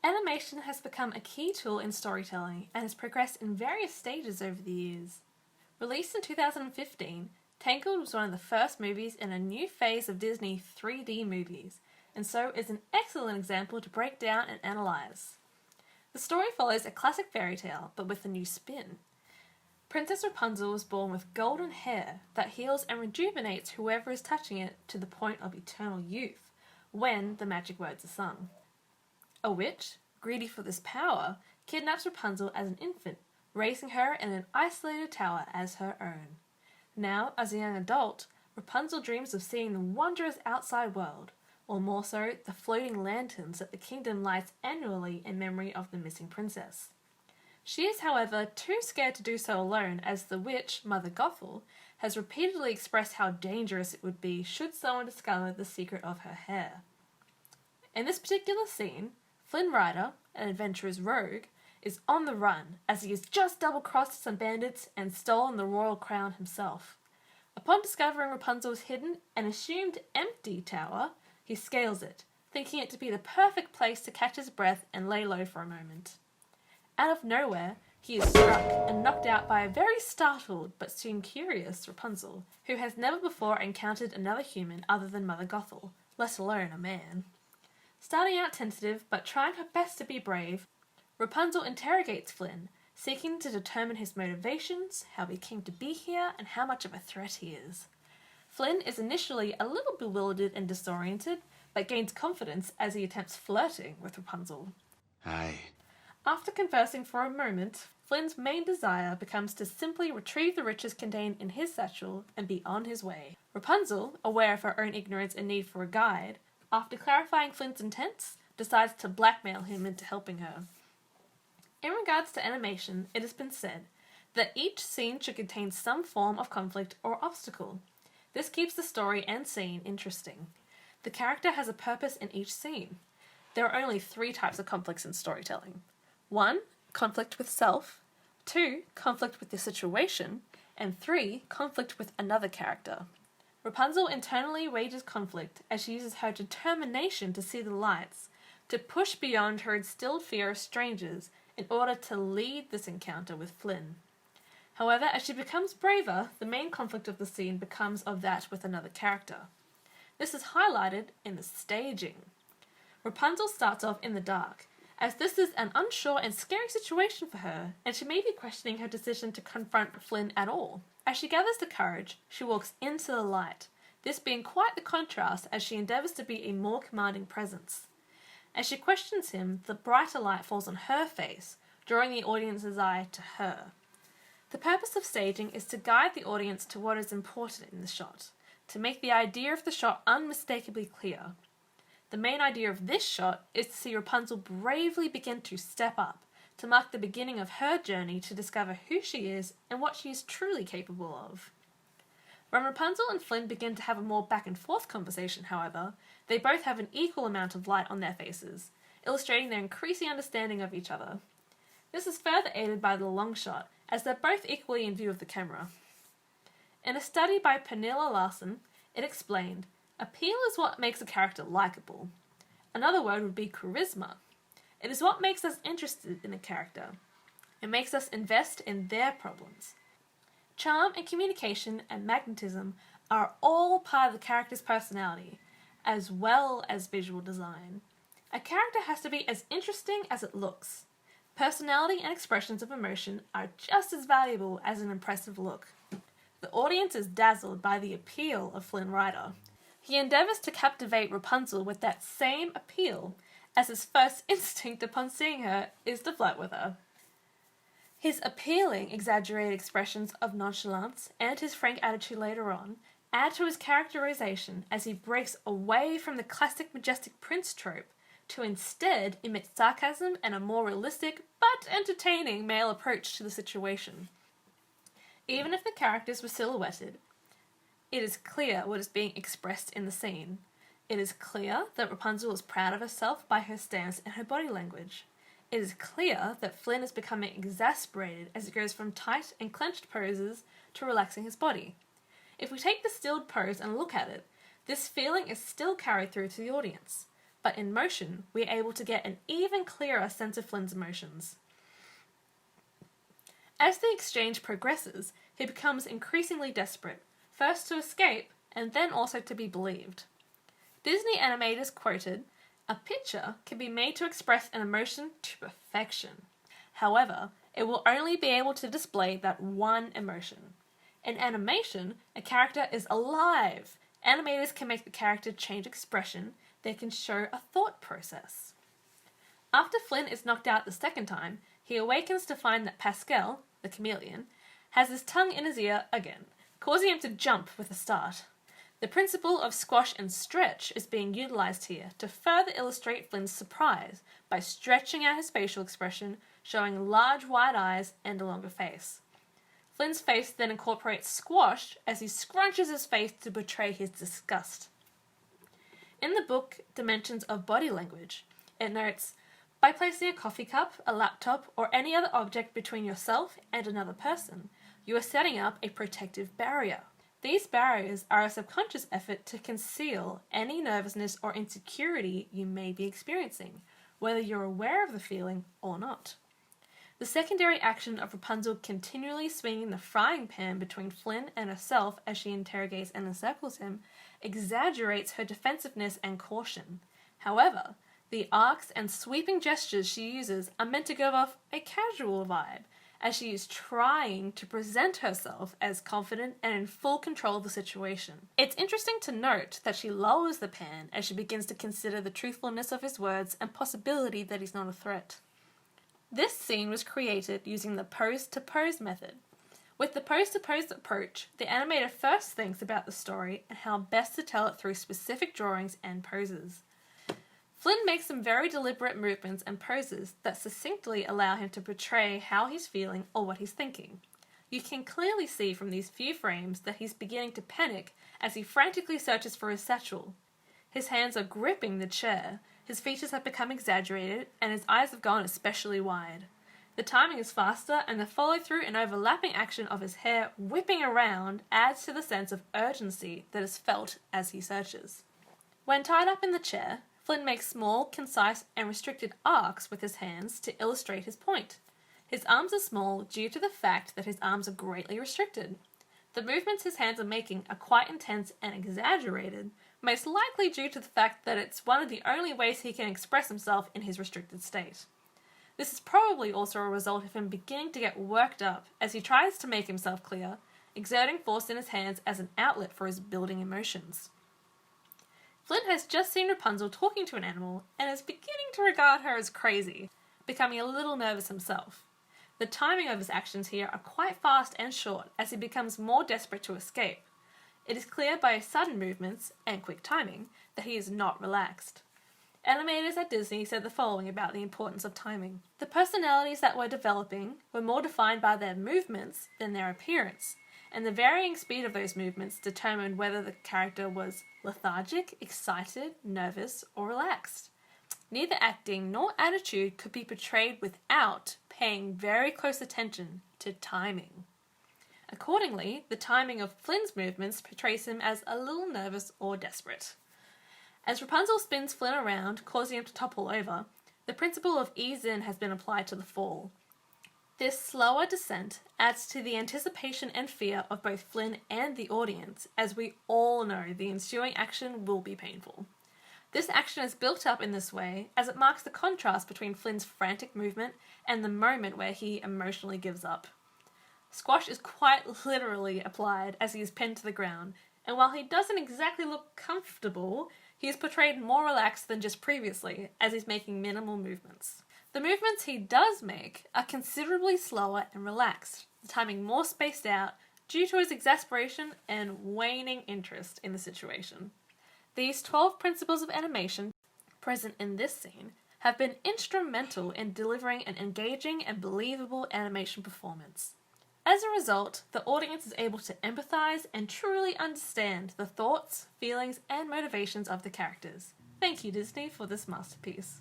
Animation has become a key tool in storytelling and has progressed in various stages over the years. Released in 2015, Tangled was one of the first movies in a new phase of Disney 3D movies, and so is an excellent example to break down and analyse. The story follows a classic fairy tale, but with a new spin. Princess Rapunzel was born with golden hair that heals and rejuvenates whoever is touching it to the point of eternal youth, when the magic words are sung. A witch, greedy for this power, kidnaps Rapunzel as an infant, raising her in an isolated tower as her own. Now, as a young adult, Rapunzel dreams of seeing the wondrous outside world, or more so, the floating lanterns that the kingdom lights annually in memory of the missing princess. She is, however, too scared to do so alone, as the witch, Mother Gothel, has repeatedly expressed how dangerous it would be should someone discover the secret of her hair. In this particular scene, Flynn Rider, an adventurous rogue, is on the run as he has just double-crossed some bandits and stolen the royal crown himself. Upon discovering Rapunzel's hidden and assumed empty tower, he scales it, thinking it to be the perfect place to catch his breath and lay low for a moment. Out of nowhere, he is struck and knocked out by a very startled but soon curious Rapunzel, who has never before encountered another human other than Mother Gothel, let alone a man. Starting out tentative but trying her best to be brave, Rapunzel interrogates Flynn, seeking to determine his motivations, how he came to be here, and how much of a threat he is. Flynn is initially a little bewildered and disoriented, but gains confidence as he attempts flirting with Rapunzel. Hi. After conversing for a moment, Flynn's main desire becomes to simply retrieve the riches contained in his satchel and be on his way. Rapunzel, aware of her own ignorance and need for a guide, after clarifying Flynn's intents, decides to blackmail him into helping her. In regards to animation, it has been said that each scene should contain some form of conflict or obstacle. This keeps the story and scene interesting. The character has a purpose in each scene. There are only 3 types of conflicts in storytelling. 1. Conflict with self. 2. Conflict with the situation. And 3. Conflict with another character. Rapunzel internally wages conflict as she uses her determination to see the lights, to push beyond her instilled fear of strangers in order to lead this encounter with Flynn. However, as she becomes braver, the main conflict of the scene becomes of that with another character. This is highlighted in the staging. Rapunzel starts off in the dark, as this is an unsure and scary situation for her, and she may be questioning her decision to confront Flynn at all. As she gathers the courage, she walks into the light, this being quite the contrast as she endeavours to be a more commanding presence. As she questions him, the brighter light falls on her face, drawing the audience's eye to her. The purpose of staging is to guide the audience to what is important in the shot, to make the idea of the shot unmistakably clear. The main idea of this shot is to see Rapunzel bravely begin to step up, to mark the beginning of her journey to discover who she is and what she is truly capable of. When Rapunzel and Flynn begin to have a more back-and-forth conversation, however, they both have an equal amount of light on their faces, illustrating their increasing understanding of each other. This is further aided by the long shot, as they're both equally in view of the camera. In a study by Pernilla Larsen, it explained, appeal is what makes a character likable. Another word would be charisma. It is what makes us interested in a character. It makes us invest in their problems. Charm and communication and magnetism are all part of the character's personality, as well as visual design. A character has to be as interesting as it looks. Personality and expressions of emotion are just as valuable as an impressive look. The audience is dazzled by the appeal of Flynn Rider. He endeavours to captivate Rapunzel with that same appeal, as his first instinct upon seeing her is to flirt with her. His appealing, exaggerated expressions of nonchalance and his frank attitude later on add to his characterization as he breaks away from the classic majestic prince trope to instead emit sarcasm and a more realistic but entertaining male approach to the situation. Even if the characters were silhouetted, it is clear what is being expressed in the scene. It is clear that Rapunzel is proud of herself by her stance and her body language. It is clear that Flynn is becoming exasperated as he goes from tight and clenched poses to relaxing his body. If we take the stilled pose and look at it, this feeling is still carried through to the audience. but in motion, we are able to get an even clearer sense of Flynn's emotions. As the exchange progresses, he becomes increasingly desperate, first to escape, and then also to be believed. Disney animators quoted, "A picture can be made to express an emotion to perfection. However, it will only be able to display that one emotion. In animation, a character is alive. Animators can make the character change expression. They can show a thought process." After Flynn is knocked out the second time, he awakens to find that Pascal, the chameleon, has his tongue in his ear again, causing him to jump with a start. The principle of squash and stretch is being utilized here to further illustrate Flynn's surprise by stretching out his facial expression, showing large wide eyes and a longer face. Flynn's face then incorporates squash as he scrunches his face to portray his disgust. In the book Dimensions of Body Language, it notes, "By placing a coffee cup, a laptop, or any other object between yourself and another person, you are setting up a protective barrier. These barriers are a subconscious effort to conceal any nervousness or insecurity you may be experiencing, whether you're aware of the feeling or not." The secondary action of Rapunzel continually swinging the frying pan between Flynn and herself as she interrogates and encircles him exaggerates her defensiveness and caution. However, the arcs and sweeping gestures she uses are meant to give off a casual vibe, as she is trying to present herself as confident and in full control of the situation. It's interesting to note that she lowers the pan as she begins to consider the truthfulness of his words and possibility that he's not a threat. This scene was created using the pose-to-pose method. With the pose-to-pose approach, the animator first thinks about the story and how best to tell it through specific drawings and poses. Flynn makes some very deliberate movements and poses that succinctly allow him to portray how he's feeling or what he's thinking. You can clearly see from these few frames that he's beginning to panic as he frantically searches for his satchel. His hands are gripping the chair, his features have become exaggerated, and his eyes have gone especially wide. The timing is faster, and the follow-through and overlapping action of his hair whipping around adds to the sense of urgency that is felt as he searches. When tied up in the chair, Flynn makes small, concise, and restricted arcs with his hands to illustrate his point. His arms are small due to the fact that his arms are greatly restricted. The movements his hands are making are quite intense and exaggerated, most likely due to the fact that it's one of the only ways he can express himself in his restricted state. This is probably also a result of him beginning to get worked up as he tries to make himself clear, exerting force in his hands as an outlet for his building emotions. Flynn has just seen Rapunzel talking to an animal and is beginning to regard her as crazy, becoming a little nervous himself. The timing of his actions here are quite fast and short as he becomes more desperate to escape. It is clear by his sudden movements and quick timing that he is not relaxed. Animators at Disney said the following about the importance of timing. "The personalities that were developing were more defined by their movements than their appearance, and the varying speed of those movements determined whether the character was lethargic, excited, nervous, or relaxed. Neither acting nor attitude could be portrayed without paying very close attention to timing. Accordingly, the timing of Flynn's movements portrays him as a little nervous or desperate. As Rapunzel spins Flynn around, causing him to topple over, the principle of ease-in has been applied to the fall. This slower descent adds to the anticipation and fear of both Flynn and the audience, as we all know the ensuing action will be painful. This action is built up in this way as it marks the contrast between Flynn's frantic movement and the moment where he emotionally gives up. Squash is quite literally applied as he is pinned to the ground, and while he doesn't exactly look comfortable, he is portrayed more relaxed than just previously, as he's making minimal movements. The movements he does make are considerably slower and relaxed, the timing more spaced out due to his exasperation and waning interest in the situation. These 12 principles of animation present in this scene have been instrumental in delivering an engaging and believable animation performance. As a result, the audience is able to empathize and truly understand the thoughts, feelings, and motivations of the characters. Thank you, Disney, for this masterpiece.